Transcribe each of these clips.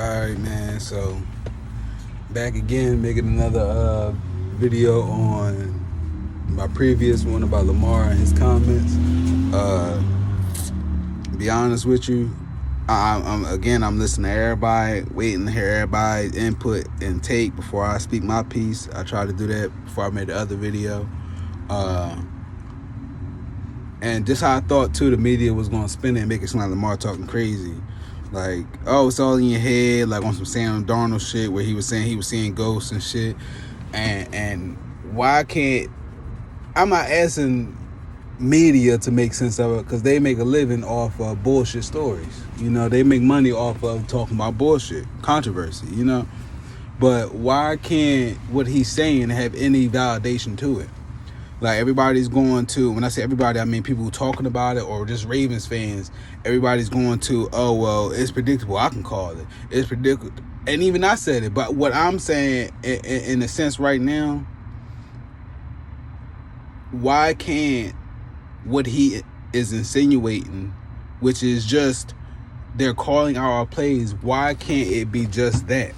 Alright, man, so back again making another video on my previous one about Lamar and his comments. Be honest with you, I'm listening to everybody, waiting to hear everybody's input and take before I speak my piece. I tried to do that before I made the other video. And just how I thought too, the media was gonna spin it and make it sound like Lamar talking crazy. Like, oh, it's all in your head, like on some Sam Darnold shit where he was saying he was seeing ghosts and shit. And why can't, I'm not asking media to make sense of it, because they make a living off of bullshit stories. You know, they make money off of talking about bullshit, controversy, you know. But why can't what he's saying have any validation to it? Like, everybody's going to, when I say everybody, I mean people talking about it or just Ravens fans. Everybody's going to, oh, well, it's predictable. I can call it. It's predictable. And even I said it. But what I'm saying, in a sense right now, why can't what he is insinuating, which is just they're calling out our plays, why can't it be just that?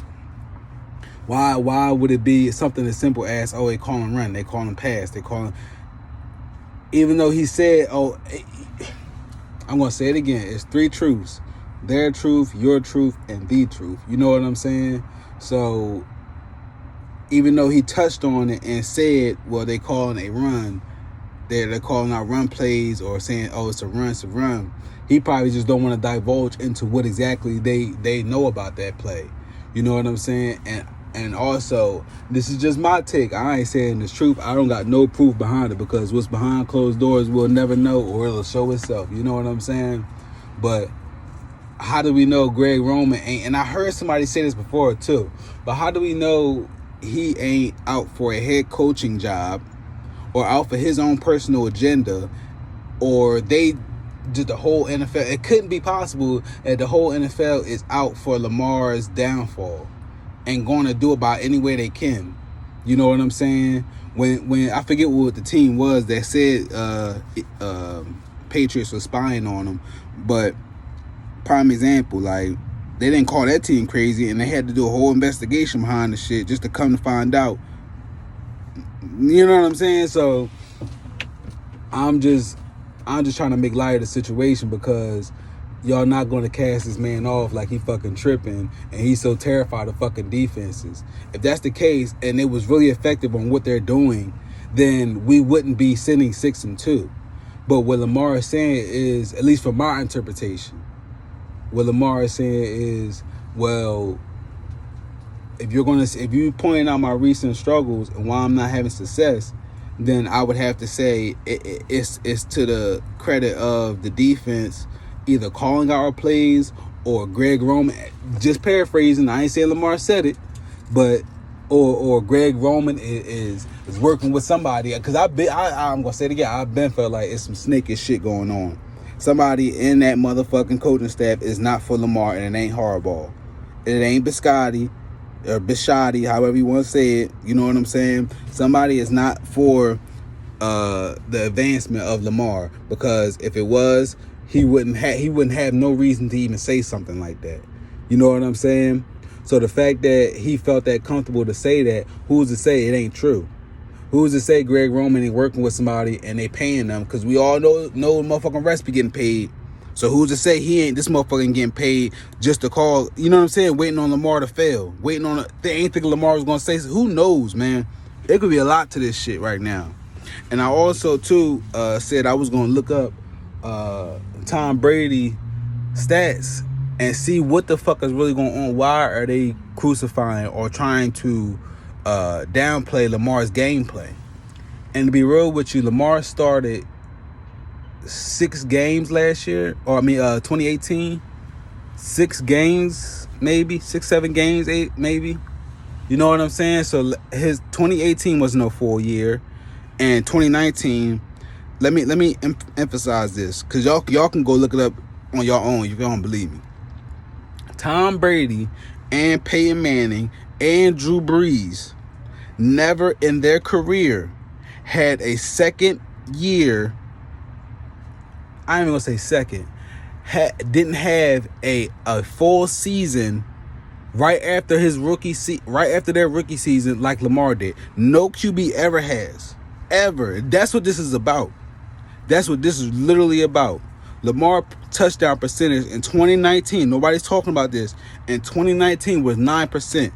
Why would it be something as simple as, oh, they call him run, they call him pass, they call him... Even though he said, oh, I'm going to say it again, it's three truths. Their truth, your truth, and the truth. You know what I'm saying? So, even though he touched on it and said, well, they calling a run, they're calling out run plays or saying, oh, it's a run, he probably just don't want to divulge into what exactly they know about that play. You know what I'm saying? And also, this is just my take. I ain't saying the truth. I don't got no proof behind it, because what's behind closed doors we'll never know, or it'll show itself. You know what I'm saying? But how do we know Greg Roman ain't? And I heard somebody say this before too. But how do we know he ain't out for a head coaching job, or out for his own personal agenda, or they did the whole NFL? It couldn't be possible that the whole NFL is out for Lamar's downfall and going to do about any way they can. You know what I'm saying? When I forget what the team was that said Patriots were spying on them, but prime example, like, they didn't call that team crazy, and they had to do a whole investigation behind the shit just to come to find out. You know what I'm saying? So I'm just trying to make light of the situation, because y'all not going to cast this man off like he fucking tripping and he's so terrified of fucking defenses. If that's the case and it was really effective on what they're doing, then we wouldn't be sitting 6-2. But what Lamar is saying is, at least from my interpretation, what Lamar is saying is, well, if you're pointing out my recent struggles and why I'm not having success, then I would have to say it's to the credit of the defense either calling out our plays, or Greg Roman, just paraphrasing, I ain't saying Lamar said it, but or Greg Roman is working with somebody, because I'm gonna say it again, I've been felt like it's some snakish shit going on. Somebody in that motherfucking coaching staff is not for Lamar, and it ain't Harbaugh, it ain't Biscotti or Biscotti, however you want to say it. You know what I'm saying? Somebody is not for the advancement of Lamar, because if it was, he wouldn't have no reason to even say something like that. You know what I'm saying? So the fact that he felt that comfortable to say that, who's to say it ain't true? Who's to say Greg Roman ain't working with somebody and they paying them? Because we all know motherfucking refs be getting paid. So who's to say he ain't this motherfucking getting paid just to call? You know what I'm saying? Waiting on Lamar to fail. They ain't thinking Lamar was going to say so. Who knows, man? There could be a lot to this shit right now. And I also, too, said I was going to look up Tom Brady stats and see what the fuck is really going on. Why are they crucifying or trying to downplay Lamar's gameplay? And to be real with you, Lamar started 6 games last year, or 2018, 6 games, maybe 6, 7 games, 8 maybe. You know what I'm saying? So his 2018 was no full year, and 2019. Let me emphasize this, because y'all can go look it up on your own if you don't believe me. Tom Brady and Peyton Manning and Drew Brees never in their career had a second year. I ain't even gonna say second. Didn't have a full season right after right after their rookie season, like Lamar did. No QB ever has, ever. That's what this is about. That's what this is literally about. Lamar touchdown percentage in 2019. Nobody's talking about this. In 2019 was 9%.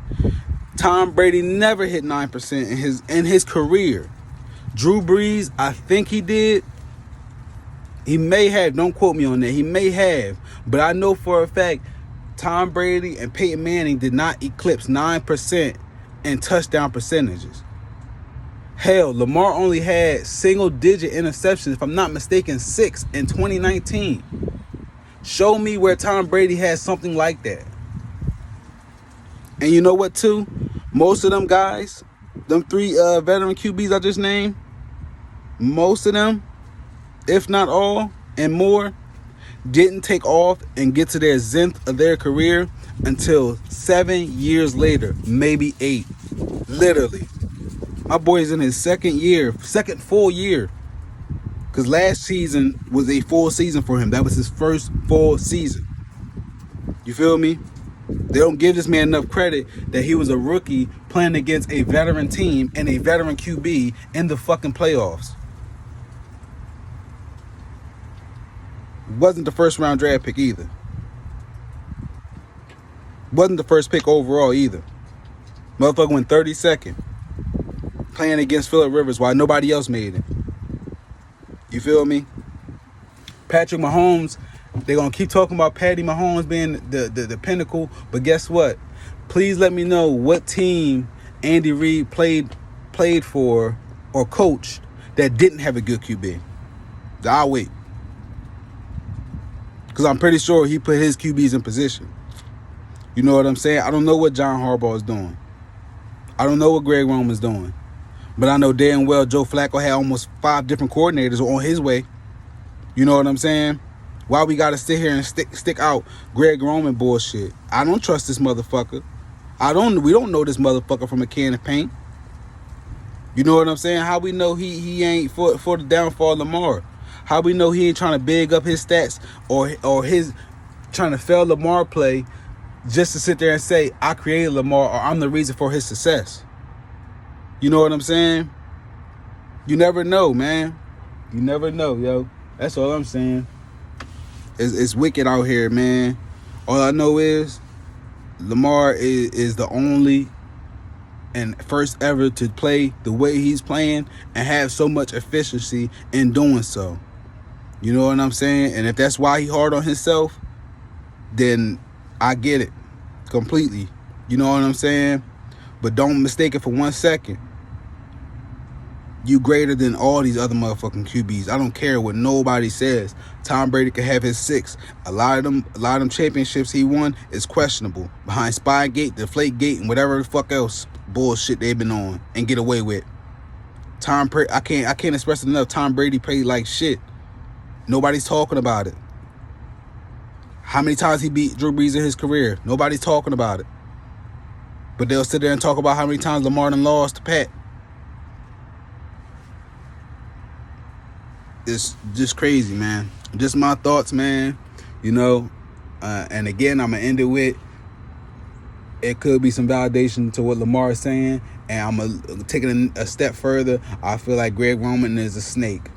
Tom Brady never hit 9% in his career. Drew Brees, I think he did. He may have. Don't quote me on that. He may have. But I know for a fact Tom Brady and Peyton Manning did not eclipse 9% in touchdown percentages. Hell, Lamar only had single-digit interceptions, if I'm not mistaken, 6 in 2019. Show me where Tom Brady has something like that. And you know what, too? Most of them guys, them 3 veteran QBs I just named, most of them, if not all and more, didn't take off and get to their zenith of their career until 7 years later, maybe 8. Literally. My boy's in his second full year. Because last season was a full season for him. That was his first full season. You feel me? They don't give this man enough credit that he was a rookie playing against a veteran team and a veteran QB in the fucking playoffs. Wasn't the first round draft pick either. Wasn't the first pick overall either. Motherfucker went 32nd. Playing against Phillip Rivers while nobody else made it. You feel me? Patrick Mahomes, they're going to keep talking about Patty Mahomes being the pinnacle. But guess what? Please let me know what team Andy Reid played for or coached that didn't have a good QB. I'll wait. Because I'm pretty sure he put his QBs in position. You know what I'm saying? I don't know what John Harbaugh is doing. I don't know what Greg Roman's doing. But I know damn well Joe Flacco had almost 5 different coordinators on his way. You know what I'm saying? Why we got to sit here and stick out Greg Roman bullshit? I don't trust this motherfucker. We don't know this motherfucker from a can of paint. You know what I'm saying? How we know he ain't for the downfall of Lamar? How we know he ain't trying to big up his stats or his trying to fail Lamar play just to sit there and say, I created Lamar or I'm the reason for his success? You know what I'm saying? You never know, man. You never know, yo. That's all I'm saying. It's wicked out here, man. All I know is Lamar is the only and first ever to play the way he's playing and have so much efficiency in doing so. You know what I'm saying? And if that's why he hard on himself, then I get it completely. You know what I'm saying? But don't mistake it for 1 second. You greater than all these other motherfucking QBs. I don't care what nobody says. Tom Brady could have his 6. A lot of them championships he won is questionable. Behind Spygate, Deflategate, and whatever the fuck else bullshit they've been on and get away with. I can't express it enough. Tom Brady played like shit. Nobody's talking about it. How many times he beat Drew Brees in his career? Nobody's talking about it. But they'll sit there and talk about how many times Lamar done lost to Pat. It's just crazy, man. Just my thoughts, man. You know, and again, I'm going to end it with, it could be some validation to what Lamar is saying. And I'm going to take it a step further. I feel like Greg Roman is a snake.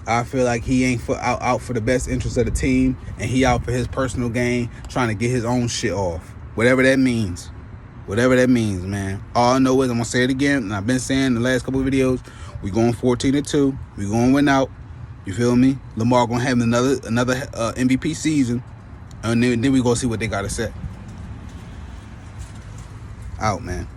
I feel like he ain't out for the best interest of the team. And he out for his personal gain, trying to get his own shit off. Whatever that means. Whatever that means, man. All I know is, I'm going to say it again, and I've been saying in the last couple of videos, we going 14-2. We going to win out. You feel me? Lamar going to have another MVP season. And then we going to see what they got to say. Out, man.